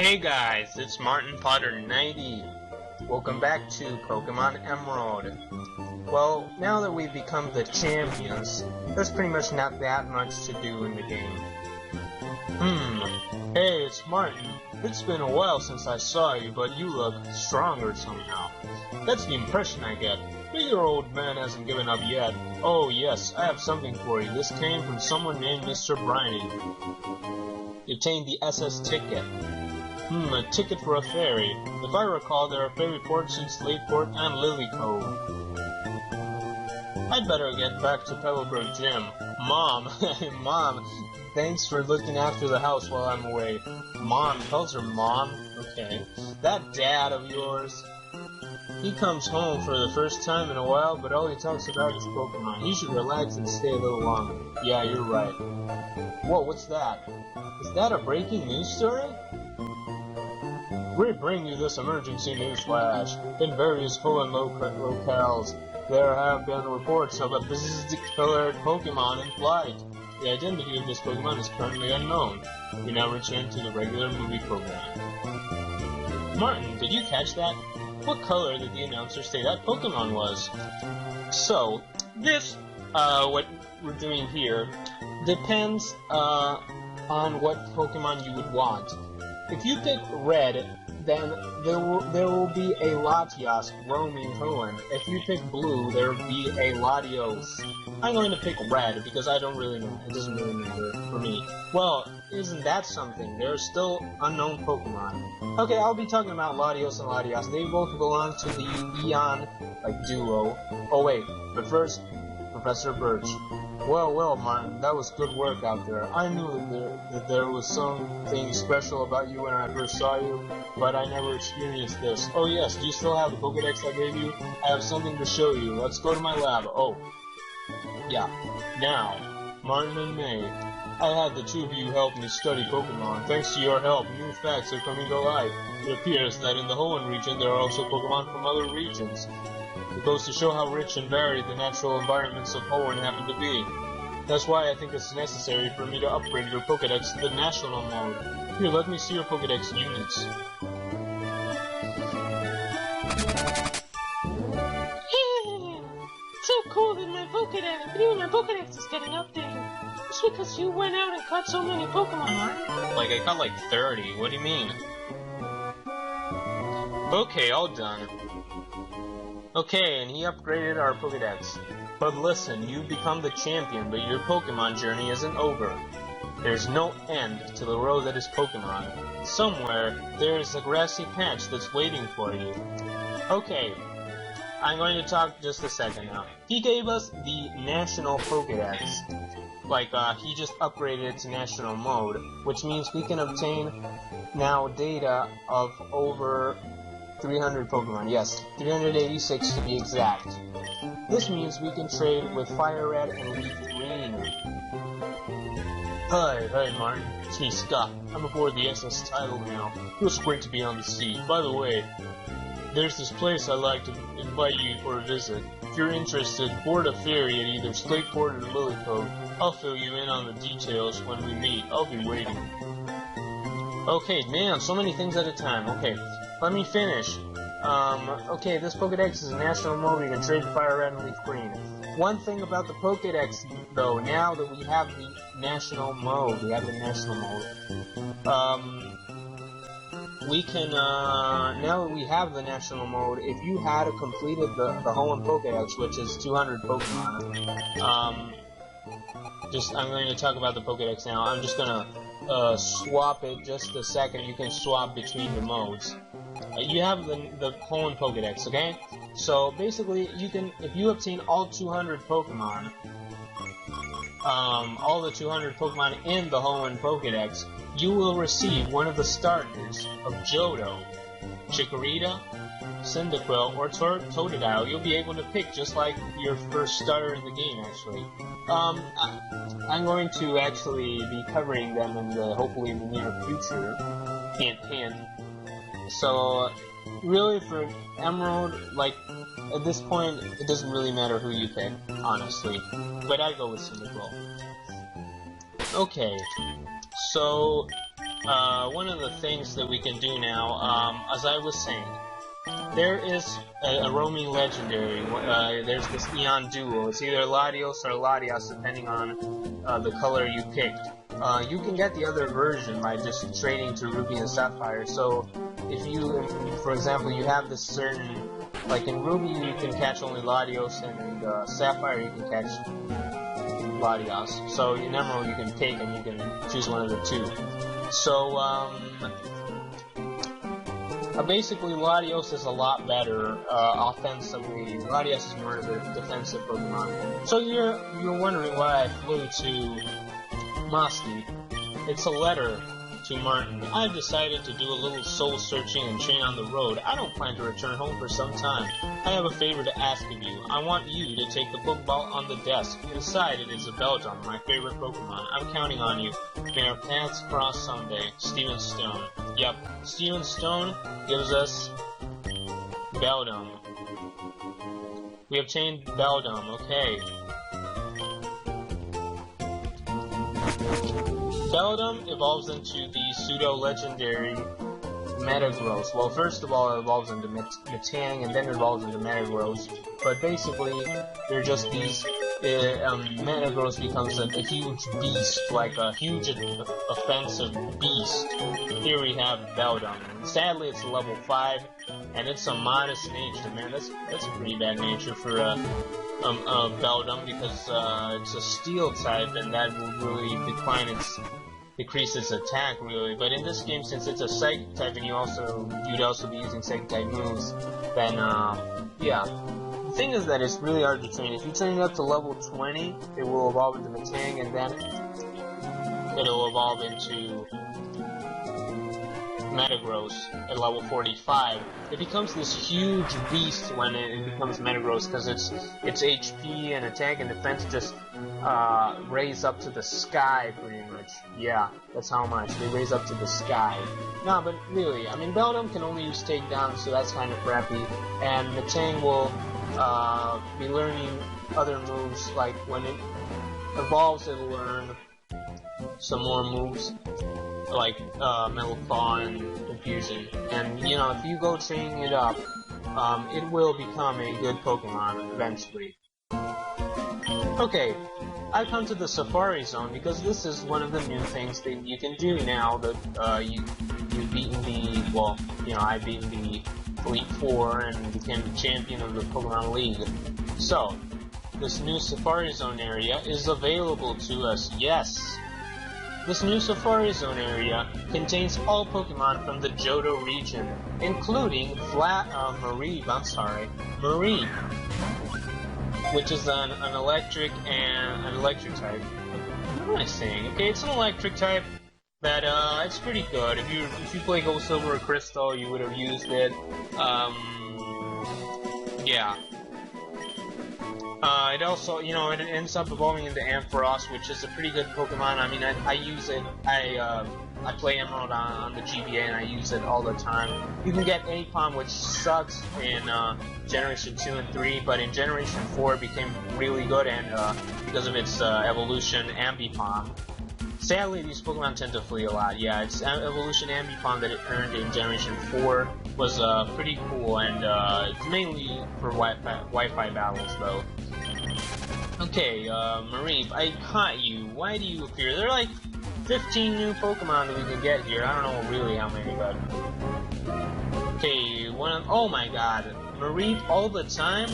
Hey guys, it's Martin Potter 90. Welcome back to Pokemon Emerald. Well, now that we've become the champions, there's pretty much not that much to do in the game. Hey, it's Martin. It's been a while since I saw you, but you look stronger somehow. That's the impression I get. But your old man hasn't given up yet. Oh yes, I have something for you. This came from someone named Mr. Briny. You obtained the SS ticket. A ticket for a ferry. If I recall, there are ferry ports in Slateport and Lily Cove. I'd better get back to Pebblebrook Gym. Mom, Mom, thanks for looking after the house while I'm away. Mom, calls her Mom? Okay. That dad of yours, he comes home for the first time in a while, but all he talks about is Pokemon. He should relax and stay a little longer. Yeah, you're right. Whoa, what's that? Is that a breaking news story? We bring you this emergency news flash. In various full and low locales, there have been reports of a bizarre Pokemon in flight. The identity of this Pokemon is currently unknown. We now return to the regular movie program. Martin, did you catch that? What color did the announcer say that Pokemon was? So, this, what we're doing here, depends, on what Pokemon you would want. If you pick red, then there will be a Latias roaming Hoenn. If you pick blue, there will be a Latios. I'm going to pick red because I don't really know. It doesn't really matter for me. Well, isn't that something? There are still unknown Pokemon. Okay, I'll be talking about Latios and Latias. They both belong to the Eon, duo. Oh wait, but first, Professor Birch. Well, Martin, that was good work out there. I knew that there was something special about you when I first saw you, but I never experienced this. Oh yes, do you still have the Pokédex I gave you? I have something to show you. Let's go to my lab. Oh. Yeah. Now, Martin and May, I had the two of you help me study Pokemon. Thanks to your help, new facts are coming to light. It appears that in the Hoenn region there are also Pokemon from other regions. It goes to show how rich and varied the natural environments of Hoenn happen to be. That's why I think it's necessary for me to upgrade your Pokédex to the National mode. Here, let me see your Pokédex units. So cool that my Pokédex is getting updated. Just because you went out and caught so many Pokemon, right? Like, I caught like 30. What do you mean? Okay, all done. Okay, and he upgraded our Pokédex. But listen, you've become the champion, but your Pokemon journey isn't over. There's no end to the road that is Pokemon. Somewhere, there's a grassy patch that's waiting for you. Okay, I'm going to talk just a second now. He gave us the National Pokédex. He just upgraded it to National mode, which means we can obtain now data of over 300 Pokemon. Yes, 386 to be exact. This means we can trade with Fire Red and Leaf Green. Hi, Martin. It's me, Scott. I'm aboard the SS Tidal now. Feels great to be on the sea. By the way, there's this place I'd like to invite you for a visit. If you're interested, board a ferry at either Slateport or Lily Cove. I'll fill you in on the details when we meet. I'll be waiting. Okay, man, so many things at a time. Okay, let me finish. Okay, this Pokédex is a National mode. You can trade Fire Red and Leaf Green. One thing about the Pokédex, though, now that we have the National mode, we can, now that we have the National mode, if you had completed the Hoenn Pokédex, which is 200 Pokemon, I'm going to talk about the Pokédex now. I'm just gonna, swap it just a second. You can swap between the modes. You have the Hoenn Pokédex, okay? So basically, you can, if you obtain all 200 Pokemon, all the 200 Pokemon in the Hoenn Pokédex, you will receive one of the starters of Johto, Chikorita, Cyndaquil, or Totodile. You'll be able to pick just like your first starter in the game, actually. I'm going to actually be covering them in the, hopefully in the near future. Hint, hint. So, really for Emerald, at this point, it doesn't really matter who you pick, honestly. But I go with Cyndaquil. Okay, so one of the things that we can do now, as I was saying, there is a roaming legendary. There's this Eon Duo. It's either Latios or Latias, depending on the color you picked. You can get the other version by just trading to Ruby and Sapphire. So, if you, for example, you have this certain, like in Ruby you can catch only Latios, and in Sapphire you can catch Latias. So in Emerald you can pick and you can choose one of the two. So, basically Latios is a lot better offensively. Latias is more of a defensive Pokemon. So you're wondering why I flew to Mosty. It's a letter to Martin. I've decided to do a little soul searching and train on the road. I don't plan to return home for some time. I have a favor to ask of you. I want you to take the Pokeball on the desk. Inside it is a Beldum, my favorite Pokemon. I'm counting on you. May our paths cross someday. Steven Stone. Yep, Steven Stone gives us Beldum. We obtained Beldum, okay. Beldum evolves into the pseudo-legendary Metagross. Well, first of all, it evolves into Metang, and then it evolves into Metagross. But basically, they're just these... Metagross becomes a huge beast, like a huge offensive beast. Here we have Beldum. Sadly, it's level 5, and it's a modest nature. Man, that's a pretty bad nature for Beldum, because it's a steel type, and that will really decrease its attack, really. But in this game, since it's a psychic type, and you'd also be using psychic type moves, then yeah. The thing is that it's really hard to train. If you train it up to level 20, it will evolve into Metang, and then it'll evolve into Metagross at level 45. It becomes this huge beast when it becomes Metagross, because its HP and attack and defense just raise up to the sky, pretty much. Yeah, that's how much. They raise up to the sky. No, but really, I mean, Beldum can only use takedown, so that's kind of crappy. And Metang will be learning other moves, like when it evolves, it'll learn some more moves, like Metal Claw and Confusion. And, you know, if you go training it up, it will become a good Pokemon eventually. Okay, I've come to the Safari Zone because this is one of the new things that you can do now that you've beaten the, well, you know, I've beaten the Elite Four and became the champion of the Pokemon League. So, this new Safari Zone area is available to us, yes! This new Safari Zone area contains all Pokemon from the Johto region, including Mareep, which is an electric type. What am I saying? Okay, it's an electric type that it's pretty good. If you play Gold, Silver, or Crystal, you would have used it. Yeah. It also, you know, it ends up evolving into Ampharos, which is a pretty good Pokemon. I mean, I use it. I play Emerald on the GBA, and I use it all the time. You can get Apom, which sucks in Generation 2 and 3, but in Generation 4 it became really good, and because of its evolution, Ambipom. Sadly, these Pokemon tend to flee a lot. Yeah, its evolution Ambipom that it earned in Generation 4 was pretty cool, and it's mainly for Wi-Fi battles, though. Okay, Mareep, I caught you. Why do you appear? There are like 15 new Pokemon that we can get here. I don't know really how many, but... Okay, oh my god. Mareep all the time?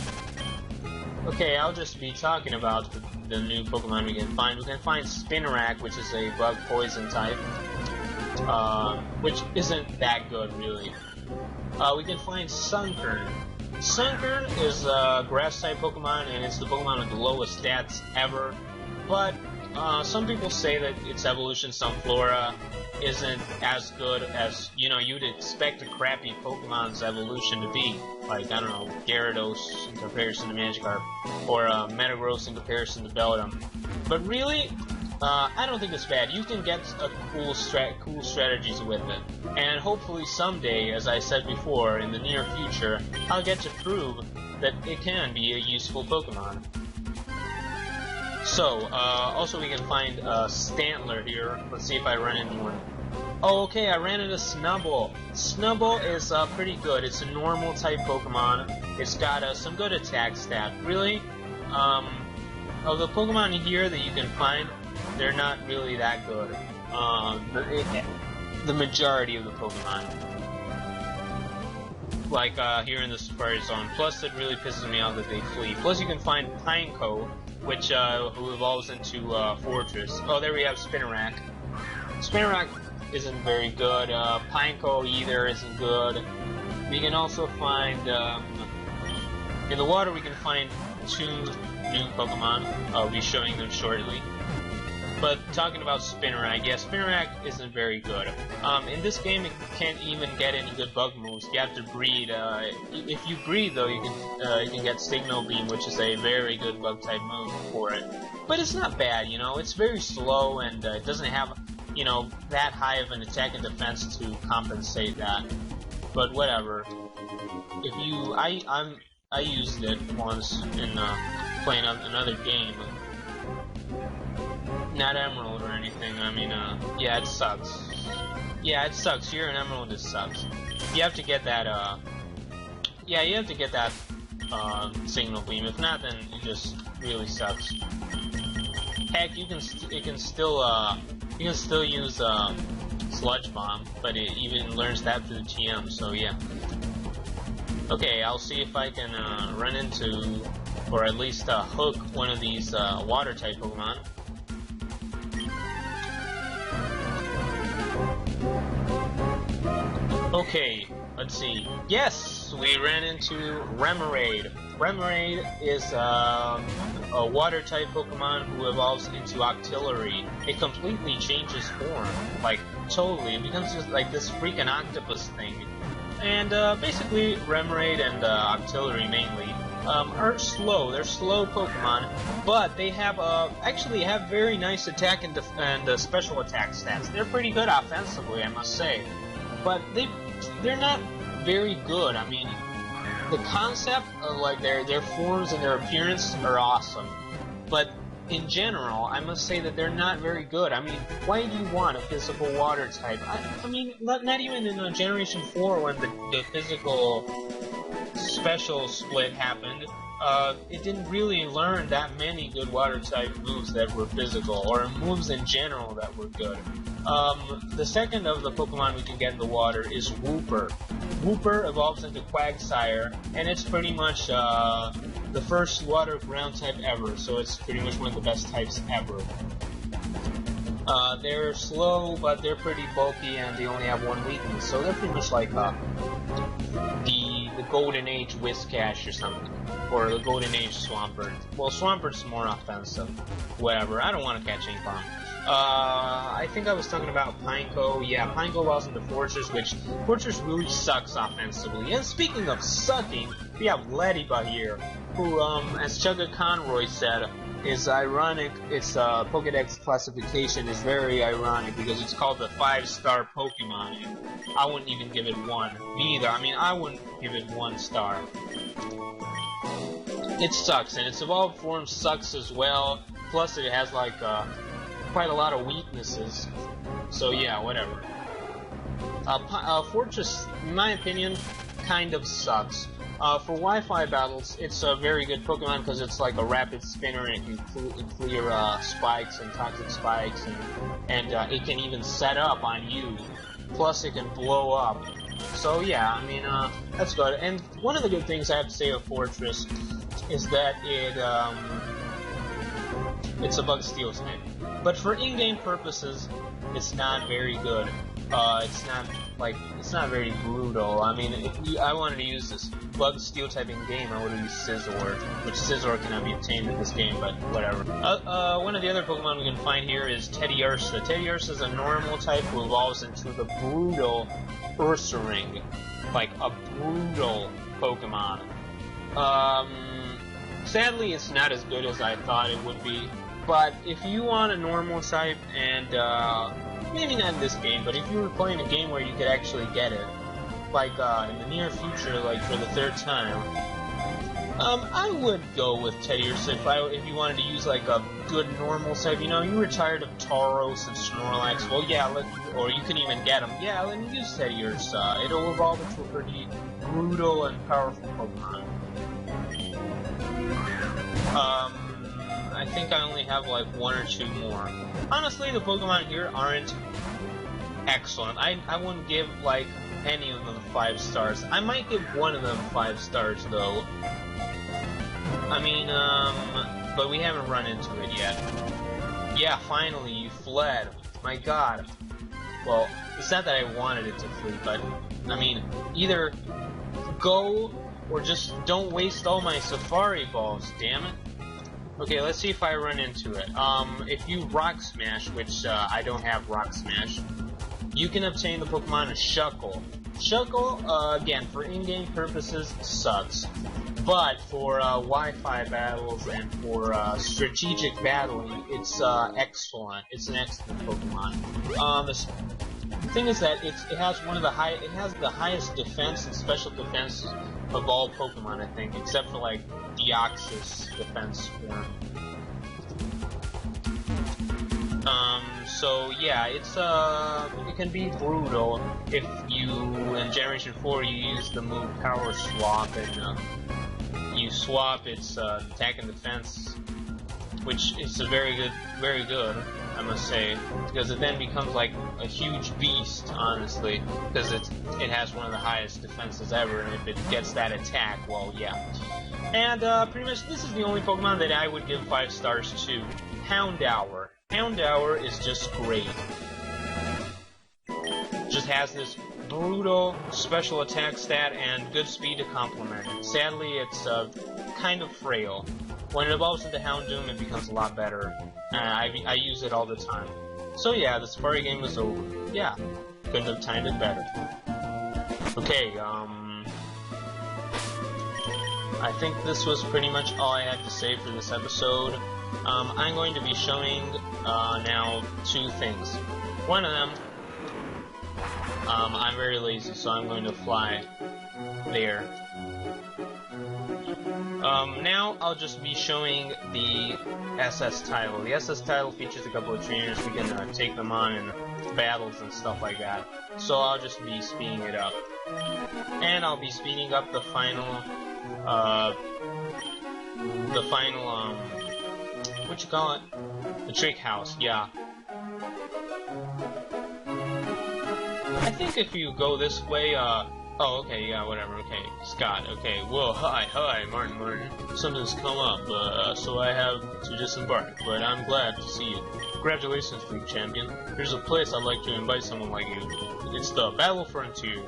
Okay, I'll just be talking about the new Pokemon we can find. We can find Spinarak, which is a bug poison type, which isn't that good, really. We can find Sunkern. Sunkern is a grass-type Pokemon, and it's the Pokemon with the lowest stats ever, but some people say that its evolution, Sunflora, isn't as good as, you know, you'd expect a crappy Pokemon's evolution to be. Like, I don't know, Gyarados in comparison to Magikarp, or Metagross in comparison to Beldum. But really, I don't think it's bad. You can get cool strategies with it. And hopefully someday, as I said before, in the near future, I'll get to prove that it can be a useful Pokemon. So, also we can find Stantler here. Let's see if I run into one. Oh, okay, I ran into Snubbull. Snubbull is pretty good. It's a normal type Pokemon. It's got some good attack stat. Really, of the Pokemon here that you can find, they're not really that good. The majority of the Pokemon. Like here in the Safari Zone. Plus, it really pisses me off that they flee. Plus, you can find Pineco, which who evolves into Fortress. Oh, there we have Spinarak. Spinarak isn't very good. Pineco either isn't good. We can also find in the water. We can find 2 new Pokemon. I'll be showing them shortly. But talking about Spinarak, yeah, Spinarak isn't very good. In this game, it can't even get any good bug moves. You have to breed. If you breed, though, you can get Signal Beam, which is a very good bug type move for it. But it's not bad, you know. It's very slow and it doesn't have, you know, that high of an attack and defense to compensate that. But whatever. If you, I used it once in playing another game. Not Emerald or anything, I mean, yeah, it sucks. Yeah, it sucks. Here in Emerald, it sucks. You have to get that, yeah, you have to get that, Signal Beam. If not, then it just really sucks. Heck, you can still use, Sludge Bomb, but it even learns that through TM, so yeah. Okay, I'll see if I can, run into, or at least, hook one of these, Water-type Pokemon. Okay, let's see. Yes, we ran into Remoraid. Remoraid is a water-type Pokemon who evolves into Octillery. It completely changes form, like totally. It becomes just like this freaking octopus thing. And basically, Remoraid and Octillery mainly are slow. They're slow Pokemon, but they have actually have very nice attack and special attack stats. They're pretty good offensively, I must say. But they're not very good. I mean, the concept of like their forms and their appearance are awesome, but in general, I must say that they're not very good. I mean, why do you want a physical water type? I mean, not even in Generation 4 when the physical special split happened. It didn't really learn that many good water type moves that were physical, or moves in general that were good. The second of the Pokemon we can get in the water is Wooper. Wooper evolves into Quagsire, and it's pretty much the first water ground type ever, so it's pretty much one of the best types ever. They're slow, but they're pretty bulky, and they only have one weakness, so they're pretty much like the Golden Age Whiscash or something, or the Golden Age Swampert. Well, Swampert's more offensive. Whatever, I don't want to catch Ink Bomb. I think I was talking about Pineco. Yeah, Pineco evolves into Fortress, which Fortress really sucks offensively. And speaking of sucking, we have Lediba here, who, as Chugga Conroy said, is ironic. Its Pokédex classification is very ironic because it's called the 5-star Pokemon. I wouldn't even give it 1. Me either. I mean, I wouldn't give it 1 star. It sucks, and its evolved form sucks as well. Plus, it has like quite a lot of weaknesses. So yeah, whatever. Fortress, in my opinion, kind of sucks. For Wi-Fi battles, it's a very good Pokemon because it's like a rapid spinner and it can clear spikes and toxic spikes, and it can even set up on you. Plus, it can blow up. So yeah, I mean, that's good. And one of the good things I have to say of Fortress is that it's a bug steal type. But for in-game purposes, it's not very good. It's not very brutal. I mean, if I wanted to use this bug steal type in game, I would have used Scizor, which Scizor cannot be obtained in this game, but whatever. One of the other Pokemon we can find here is Teddiursa. Teddiursa is a normal type who evolves into the brutal Ursaring, like a brutal Pokemon. Sadly, it's not as good as I thought it would be. But if you want a normal type, and maybe not in this game, but if you were playing a game where you could actually get it, like in the near future, like for the 3rd time, I would go with Teddiursa if you wanted to use like a good normal set. You know, you were tired of Tauros and Snorlax. Well, yeah, or you can even get them. Yeah, let me use Teddiursa. It'll evolve into a pretty brutal and powerful Pokemon. I think I only have like one or two more. Honestly, the Pokemon here aren't excellent. I wouldn't give like any of them 5 stars. I might give one of them 5 stars though. I mean, but we haven't run into it yet. Yeah, finally, you fled. My god. Well, it's not that I wanted it to flee, but, I mean, either go or just don't waste all my Safari Balls, damn it. Okay, let's see if I run into it. If you Rock Smash, which I don't have Rock Smash, you can obtain the Pokemon Shuckle. Shuckle, again, for in-game purposes, sucks. But for Wi-Fi battles and for strategic battling, it's excellent. It's an excellent Pokemon. The thing is that it has the highest defense and special defense of all Pokemon, I think, except for like Deoxys defense form. So yeah, it can be brutal if you in Generation 4 you use the move Power Swap and you swap its attack and defense, which is very good, I must say, because it then becomes like a huge beast, honestly, because it has one of the highest defenses ever, and if it gets that attack, well, yeah. And pretty much this is the only Pokemon that I would give 5 stars to. Houndour. Houndour is just great. Just has this brutal special attack stat and good speed to complement it. Sadly, it's kind of frail. When it evolves into Houndoom, it becomes a lot better. I use it all the time. So yeah, the Safari game was over. Yeah, couldn't have timed it better. Okay, I think this was pretty much all I had to say for this episode. I'm going to be showing now 2 things. One of them, I'm very lazy, so I'm going to fly there. Now I'll just be showing the SS title. The SS title features a couple of trainers. We can take them on in battles and stuff like that. So I'll just be speeding it up. And I'll be speeding up the final, what you call it? The Trick House, yeah. I think if you go this way, oh, okay, yeah, whatever, okay. Scott, okay, whoa, hi, Martin. Something's come up, so I have to disembark, but I'm glad to see you. Congratulations, League Champion. Here's a place I'd like to invite someone like you. It's the Battle Frontier.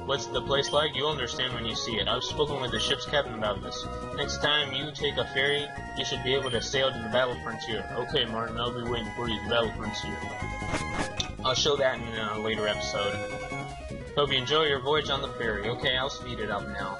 What's the place like? You'll understand when you see it. I've spoken with the ship's captain about this. Next time you take a ferry, you should be able to sail to the Battle Frontier. Okay, Martin, I'll be waiting for you at the Battle Frontier. I'll show that in a later episode. Hope you enjoy your voyage on the ferry. Okay, I'll speed it up now.